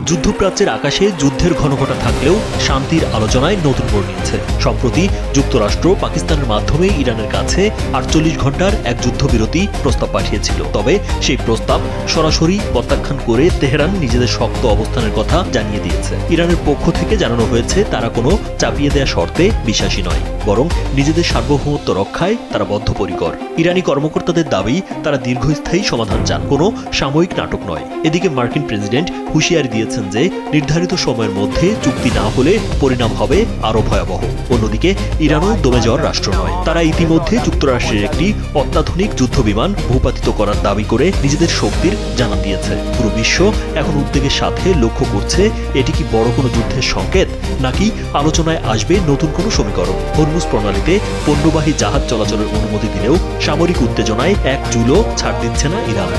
যুদ্ধপ্রাচ্যের আকাশে যুদ্ধের ঘনঘটা থাকলেও শান্তির আলোচনায় নতুন মোড় নিয়েছে। সম্প্রতি যুক্তরাষ্ট্র পাকিস্তানের মাধ্যমে ইরানের কাছে ৪৮ ঘণ্টার এক যুদ্ধবিরতি প্রস্তাব পাঠিয়েছিল। তবে সেই প্রস্তাব সরাসরি প্রত্যাখ্যান করে তেহরান নিজেদের শক্ত অবস্থানের কথা জানিয়ে দিয়েছে। ইরানের পক্ষ থেকে জানানো হয়েছে তারা কোনো চাপিয়ে দেয়া শর্তে বিশ্বাসী নয়, বরং নিজেদের সার্বভৌমত্ব রক্ষায় তারা বদ্ধপরিকর। ইরানি কর্মকর্তাদের দাবি তারা দীর্ঘস্থায়ী সমাধান চান, কোনো সাময়িক নাটক নয়। এদিকে মার্কিন প্রেসিডেন্ট হুঁশিয়ারি দিয়েছেন যে নির্ধারিত সময়ের মধ্যে চুক্তি না হলে পরিণাম হবে আরও ভয়াবহ। অন্যদিকে ইরানও দমে যাওয়ার রাষ্ট্র নয়। তারা ইতিমধ্যে যুক্তরাষ্ট্রের একটি অত্যাধুনিক যুদ্ধবিমান ভূপাতিত করার দাবি করে নিজেদের শক্তির জানান দিয়েছে। পুরো বিশ্ব এখন উদ্বেগের সাথে লক্ষ্য করছে এটি কি বড় কোনো যুদ্ধের সংকেত, নাকি আলোচনায় আসবে নতুন কোনো সমীকরণ। হরমুজ প্রণালীতে পণ্যবাহী জাহাজ চলাচলের অনুমতি দিলেও সামরিক উত্তেজনায় এক চুলও ছাড় দিচ্ছে না ইরান।